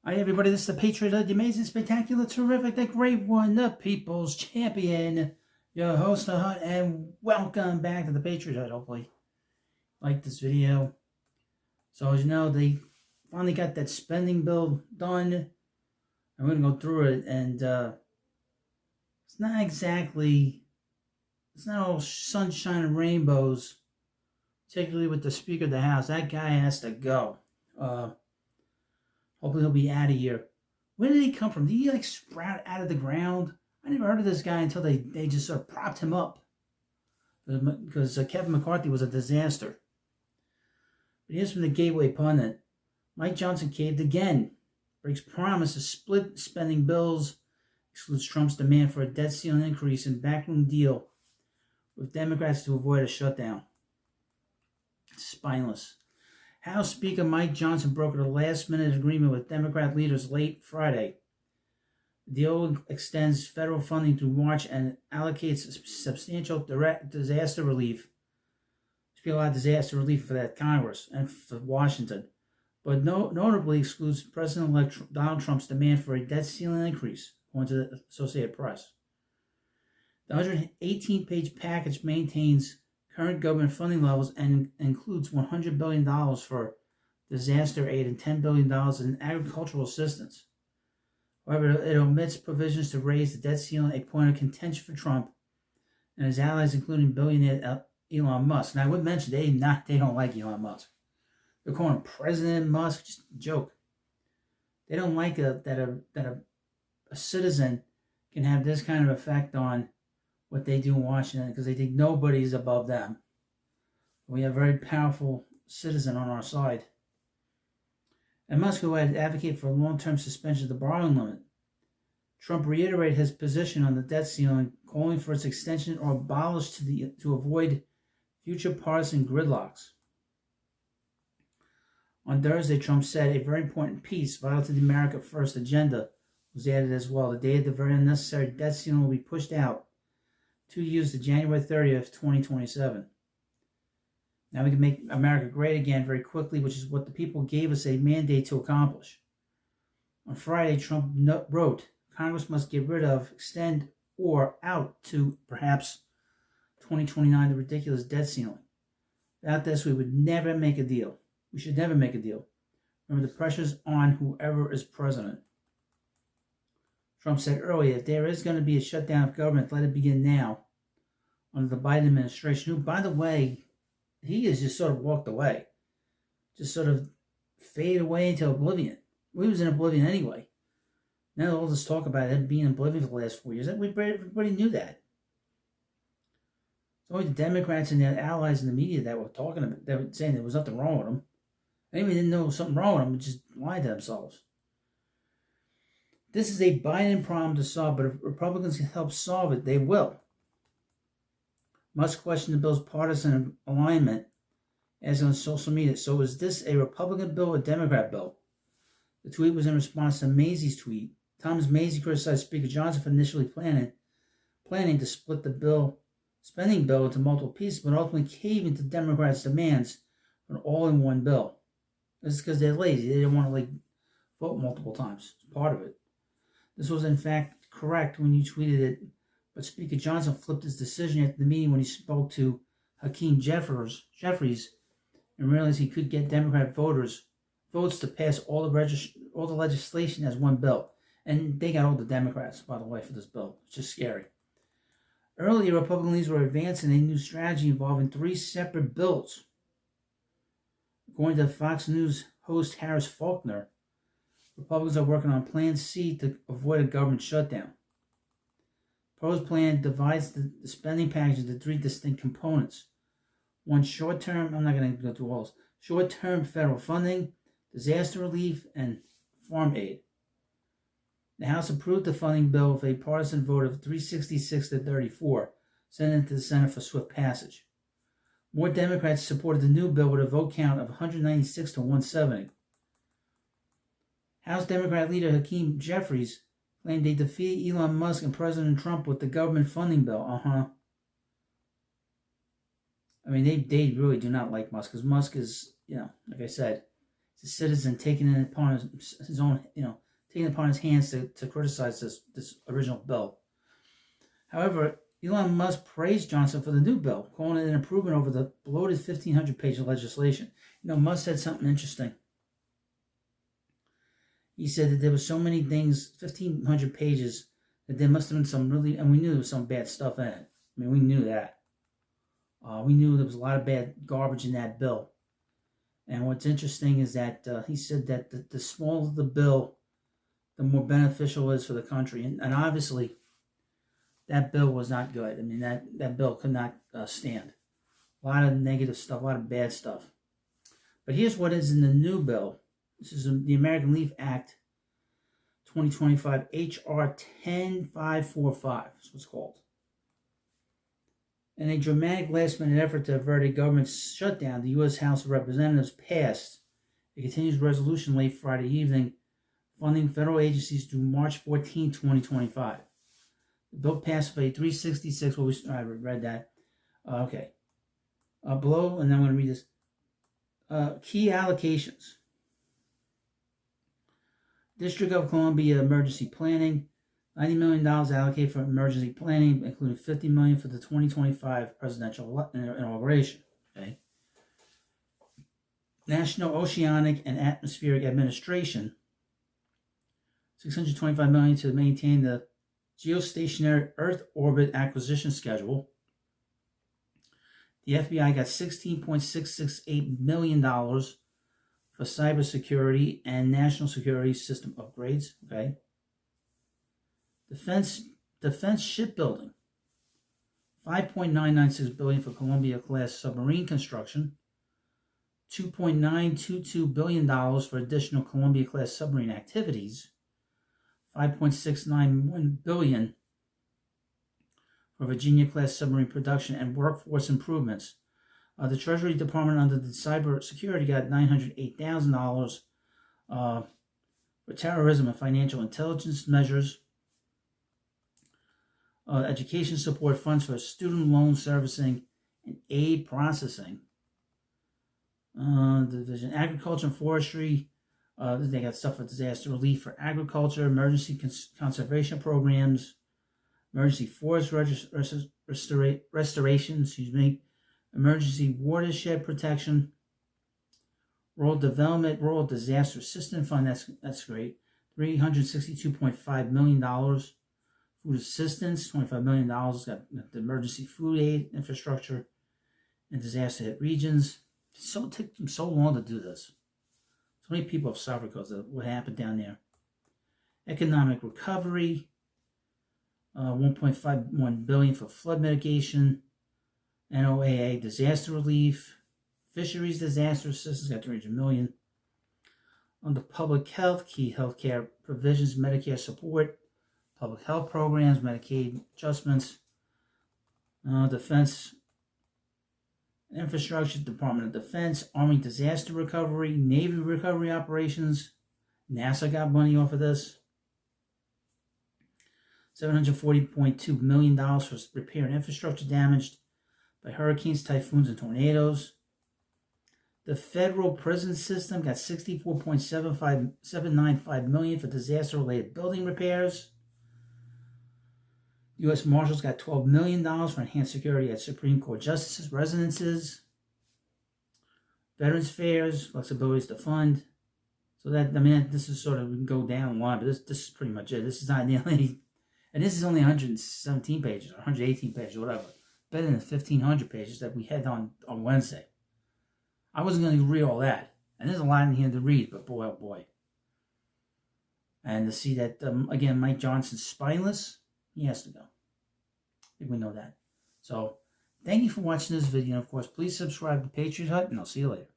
Hi everybody, this is the Patriot of the amazing, spectacular, terrific, the great one, the people's champion, your host, the Hut, and welcome back to the Patriot Hut. Hopefully you like this video. So as you know, they finally got that spending bill done. I'm going to go through it, and it's not all sunshine and rainbows, particularly with the Speaker of the House. That guy has to go. Hopefully he'll be out of here. Where did he come from? Did he sprout out of the ground? I never heard of this guy until they just sort of propped him up. Because Kevin McCarthy was a disaster. But here's from the Gateway Pundit. Mike Johnson caved again. Breaks promise to split spending bills. Excludes Trump's demand for a debt ceiling increase and backroom deal with Democrats to avoid a shutdown. Spineless. House Speaker Mike Johnson brokered a last-minute agreement with Democrat leaders late Friday. The deal extends federal funding through March and allocates substantial direct disaster relief. There's been a lot of disaster relief for that Congress and for Washington, but notably excludes President-elect Donald Trump's demand for a debt ceiling increase, according to the Associated Press. The 118-page package maintains current government funding levels and includes $100 billion for disaster aid and $10 billion in agricultural assistance. However, it omits provisions to raise the debt ceiling, a point of contention for Trump and his allies, including billionaire Elon Musk. Now, I would mention they don't like Elon Musk. They're calling him President Musk, just a joke. They don't like that a citizen can have this kind of effect on what they do in Washington, because they think nobody's above them. We have a very powerful citizen on our side. And Musk, who had advocated for a long-term suspension of the borrowing limit, Trump reiterated his position on the debt ceiling, calling for its extension or abolished to avoid future partisan gridlocks. On Thursday, Trump said a very important piece vital to the America First agenda was added as well. The date of the very unnecessary debt ceiling will be pushed out 2 years to January 30th, 2027. Now we can make America great again very quickly, which is what the people gave us a mandate to accomplish. On Friday, Trump wrote, Congress must get rid of, extend, or out to perhaps 2029 the ridiculous debt ceiling. Without this, we would never make a deal. We should never make a deal. Remember, the pressure's on whoever is president. Trump said earlier, if there is going to be a shutdown of government, let it begin now, under the Biden administration, who, by the way, he has just sort of walked away, just sort of faded away into oblivion. We was in oblivion anyway. Now all this talk about him being in oblivion for the last 4 years, everybody knew that. It's only the Democrats and their allies in the media that were talking about, that were saying there was nothing wrong with him. Anybody didn't know there was something wrong with him, just lied to themselves. This is a Biden problem to solve, but if Republicans can help solve it, they will. Musk questioned the bill's partisan alignment, as on social media. So is this a Republican bill or a Democrat bill? The tweet was in response to Maisie's tweet. Thomas Maisie criticized Speaker Johnson for initially planning to split the spending bill into multiple pieces, but ultimately caving to Democrats' demands for an all-in-one bill. This is because they're lazy. They didn't want to vote multiple times. It's part of it. This was in fact correct when you tweeted it, but Speaker Johnson flipped his decision after the meeting when he spoke to Hakeem Jeffries and realized he could get Democrat votes to pass all the legislation as one bill. And they got all the Democrats, by the way, for this bill. It's just scary. Earlier, Republican leaders were advancing a new strategy involving 3 separate bills. According to Fox News host Harris Faulkner, Republicans are working on Plan C to avoid a government shutdown. The proposed plan divides the spending package into 3 distinct components. One short-term, I'm not going to go through all this, short-term federal funding, disaster relief, and farm aid. The House approved the funding bill with a partisan vote of 366 to 34, sending it to the Senate for swift passage. More Democrats supported the new bill with a vote count of 196 to 170. House Democrat leader Hakeem Jeffries claimed they defeated Elon Musk and President Trump with the government funding bill. I mean, they really do not like Musk, because Musk is, like I said, He's a citizen taking it upon his own, taking it upon his hands to criticize this original bill. However, Elon Musk praised Johnson for the new bill, calling it an improvement over the bloated 1,500-page legislation. Musk said something interesting. He said that there were so many things, 1,500 pages, that there must have been some really, and we knew there was some bad stuff in it. I mean, we knew that. We knew there was a lot of bad garbage in that bill. And what's interesting is that he said that the smaller the bill, the more beneficial it is for the country. And obviously, that bill was not good. I mean, that bill could not stand. A lot of negative stuff, a lot of bad stuff. But here's what is in the new bill. This is the American Leaf Act 2025, H.R. 10545, is what's called. In a dramatic last-minute effort to avert a government shutdown, the U.S. House of Representatives passed a continuous resolution late Friday evening funding federal agencies through March 14, 2025. The bill passed with a 366. I read that. Okay. Below, and then I'm going to read this. Key allocations. District of Columbia Emergency Planning. $90 million allocated for emergency planning, including $50 million for the 2025 presidential inauguration. Okay. National Oceanic and Atmospheric Administration. $625 million to maintain the geostationary Earth orbit acquisition schedule. The FBI got $16.668 million for cybersecurity and national security system upgrades. Okay. Defense shipbuilding. $5.996 billion for Columbia-class submarine construction. $2.922 billion for additional Columbia-class submarine activities. $5.691 billion for Virginia-class submarine production and workforce improvements. The Treasury Department under the cybersecurity got $908,000 for terrorism and financial intelligence measures. Education support funds for student loan servicing and aid processing. Division Agriculture and Forestry. They got stuff for disaster relief for agriculture, emergency conservation programs, emergency forest restoration, emergency watershed protection, rural development, rural disaster assistance fund. That's great. $362.5 million. Food assistance, $25 million. Got the emergency food aid infrastructure in disaster hit regions. It took them so long to do this. So many people have suffered because of what happened down there. Economic recovery, $1.51 billion for flood mitigation, NOAA disaster relief, fisheries disaster assistance, got $300 million. Under public health, key healthcare provisions, Medicare support, public health programs, Medicaid adjustments, defense infrastructure, Department of Defense, Army disaster recovery, Navy recovery operations. NASA got money off of this. $740.2 million for repair and infrastructure damaged by hurricanes, typhoons, and tornadoes. The federal prison system got $64.795 million for disaster-related building repairs. U.S. Marshals got $12 million for enhanced security at Supreme Court justices' residences. Veterans fairs, flexibilities to fund. So this is sort of, we can go down one, but this is pretty much it. This is not nearly, and this is only 117 pages or 118 pages or whatever. Better than the 1,500 pages that we had on Wednesday. I wasn't going to read all that. And there's a lot in here to read, but boy, oh boy. And to see that, again, Mike Johnson's spineless, he has to go. I think we know that. So, thank you for watching this video. And of course, please subscribe to Patriot Hut, and I'll see you later.